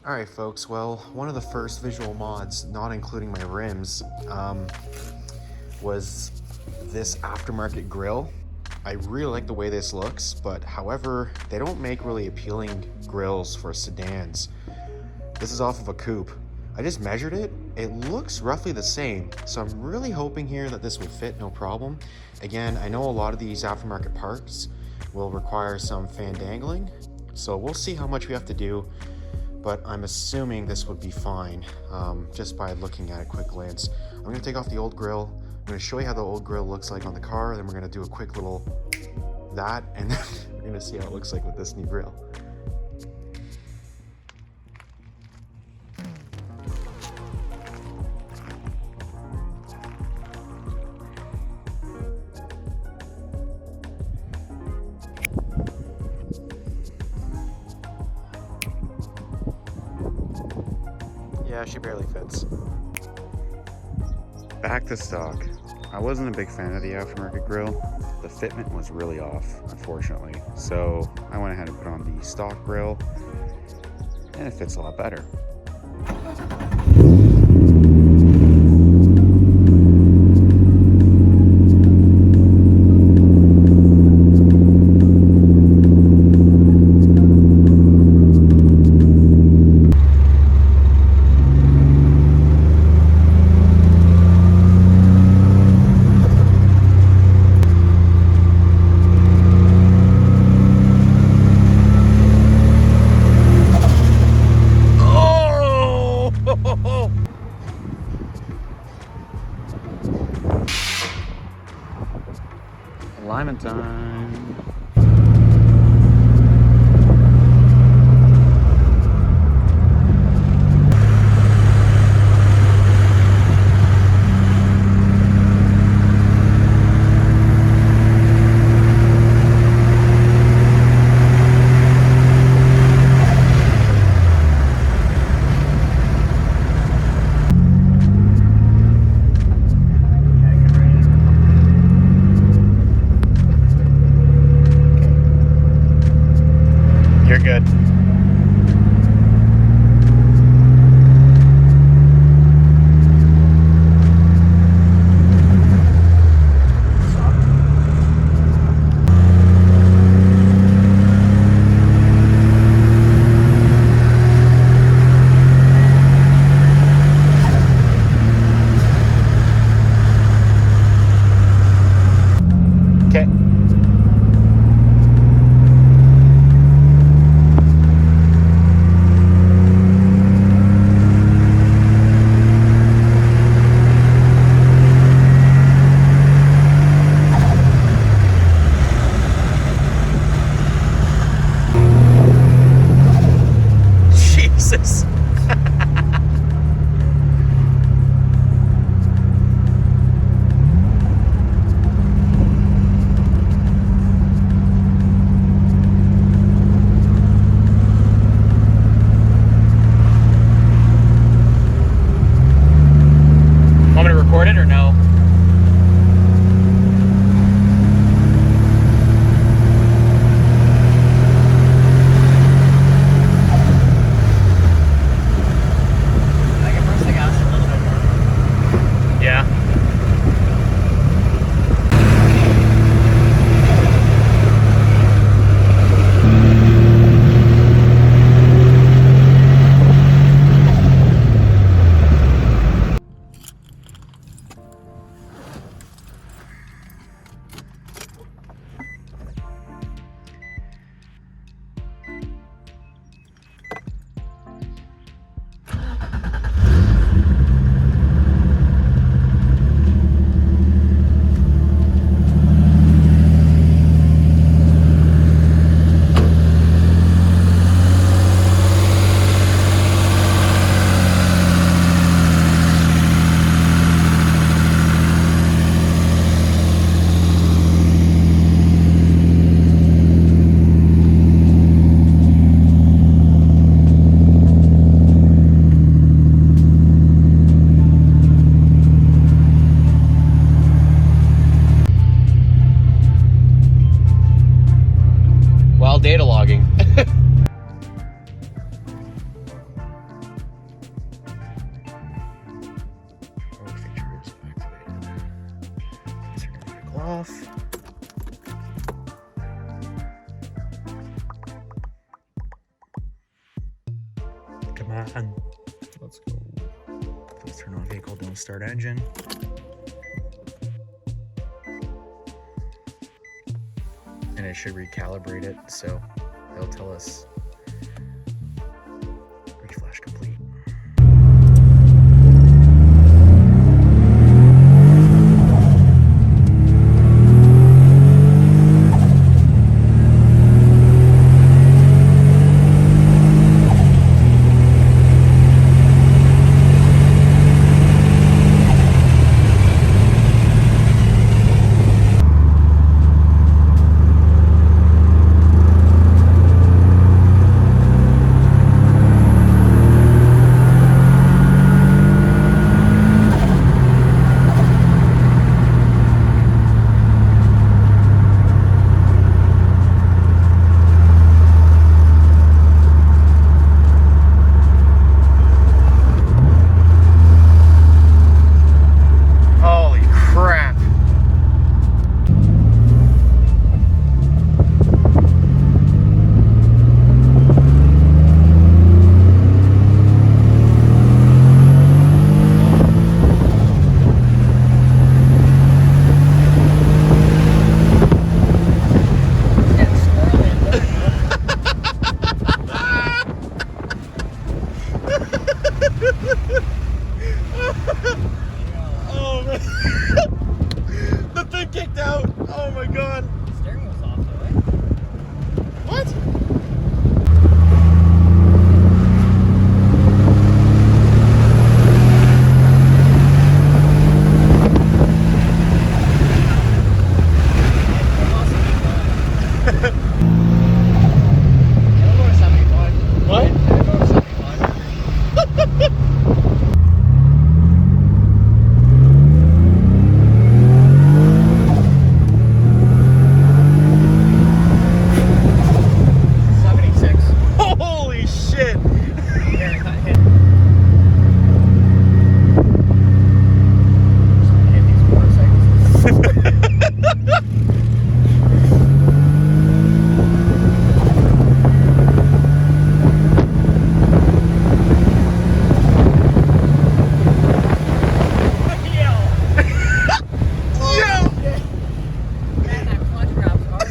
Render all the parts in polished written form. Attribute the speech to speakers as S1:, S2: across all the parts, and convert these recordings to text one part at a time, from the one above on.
S1: Alright folks, well, one of the first visual mods, not including my rims, was this aftermarket grille. I really like the way this looks, but however, they don't make really appealing grills for sedans. This is off of a coupe. I just measured it. It looks roughly the same, so I'm really hoping here that this will fit no problem. Again, I know a lot of these aftermarket parts will require some fan dangling, so we'll see how much we have to do. But I'm assuming this would be fine, just by looking at a quick glance. I'm gonna take off the old grill. I'm gonna show you how the old grill looks like on the car, then we're gonna do a quick little that, and then we're gonna see how it looks like with this new grill. Yeah, she barely fits.
S2: Back to stock. I wasn't a big fan of the aftermarket grill. The fitment was really off, unfortunately. So I went ahead and put on the stock grill, and it fits a lot better. Alignment time.
S1: data logging.
S2: Off. Come on. Let's go. Please turn on vehicle, don't start engine. And it should recalibrate it, so it'll tell us reflash complete.
S1: Oh man. The thing kicked out. Oh my god.
S3: Steering wheel's off though, eh?
S1: What?
S3: It'll go to 75.
S1: What?
S3: It'll go to 75.
S1: Holy shit.
S3: Yeah, got hit. Hit these motorcycles. Man, that clutch grab's hard.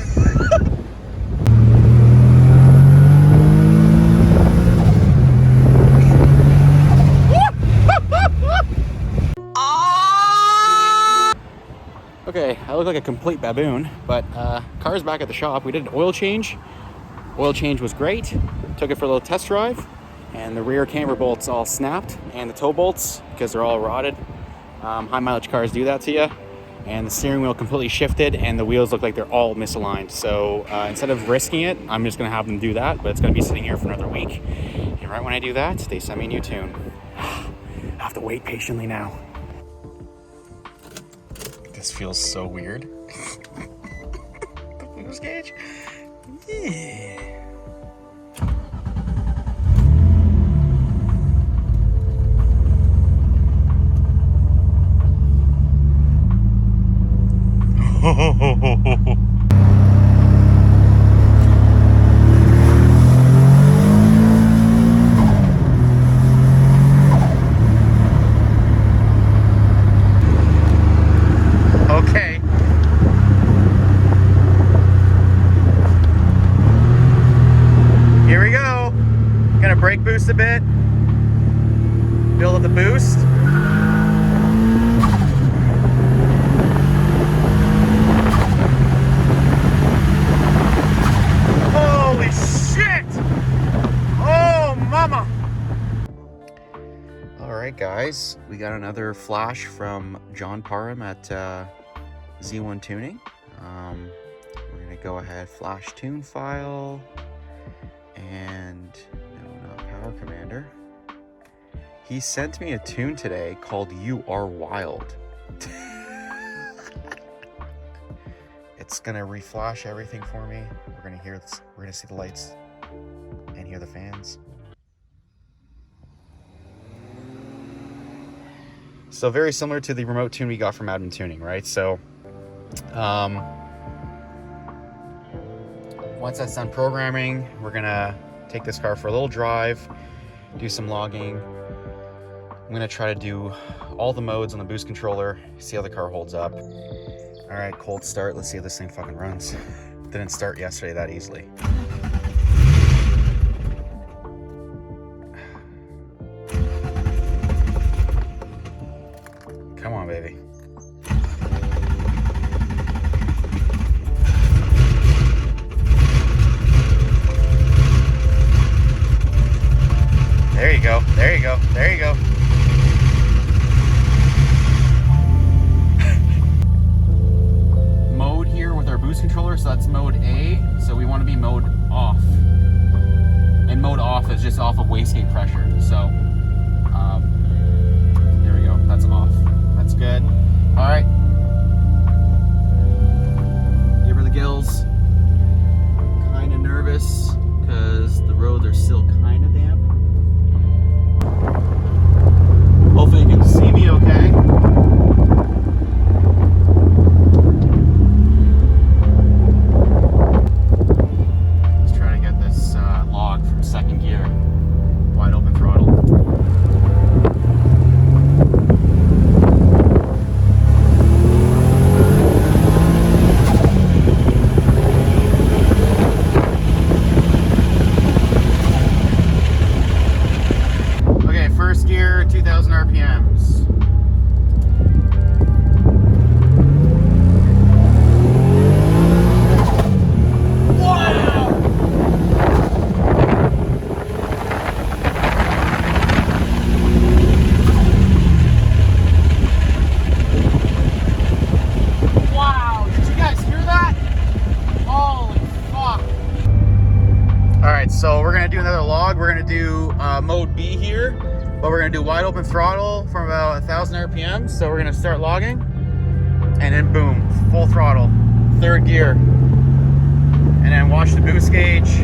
S2: Okay, I look like a complete baboon, but car's back at the shop. We did an oil change. Oil change was great. Took it for a little test drive, and the rear camber bolts all snapped, and the toe bolts, because they're all rotted. High mileage cars do that to you. And the steering wheel completely shifted, and the wheels look like they're all misaligned. So instead of risking it, I'm just gonna have them do that, but it's gonna be sitting here for another week. And right when I do that, they send me a new tune. I have to wait patiently now.
S1: This feels so weird. The boost gauge? Yeah. Okay. Here we go. Gonna brake boost a bit. Build up the boost. Holy shit! Oh, mama!
S2: All right, guys, we got another flash from John Parham at Z1 Tuning. We're gonna go ahead, flash tune file, and no, not Power Commander. He sent me a tune today called "You Are Wild."
S1: It's gonna reflash everything for me. We're gonna hear this, we're gonna see the lights and hear the fans. So very similar to the remote tune we got from Admin Tuning, right? So once that's done programming, we're gonna take this car for a little drive, do some logging. I'm gonna try to do all the modes on the boost controller, see how the car holds up. All right, cold start. Let's see if this thing fucking runs. Didn't start yesterday that easily. Come on, baby. There you go, there you go, there you go. Mode here with our boost controller, so that's mode A, so we want to be mode off. And mode off is just off of wastegate pressure, so there we go, that's off. That's good. All right. Give her the gills. Kind of nervous because the roads are still kind of damp. Hopefully you can see me okay. Let's try to get this log from second gear. Wide open throttle. Okay, first gear, 2000 RPMs. Wow, did you guys hear that? Holy fuck. Alright, so we're gonna do another log. We're gonna do mode B here, but we're gonna do wide open throttle from about 1000 RPMs. So we're gonna start logging, and then boom, full throttle, third gear, and then watch the boost gauge.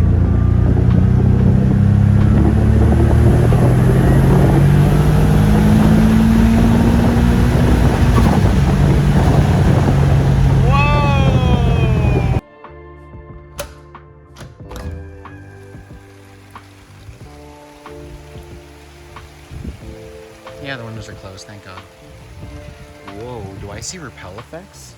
S1: Yeah, the windows are closed, thank God. Whoa, do I see repel effects?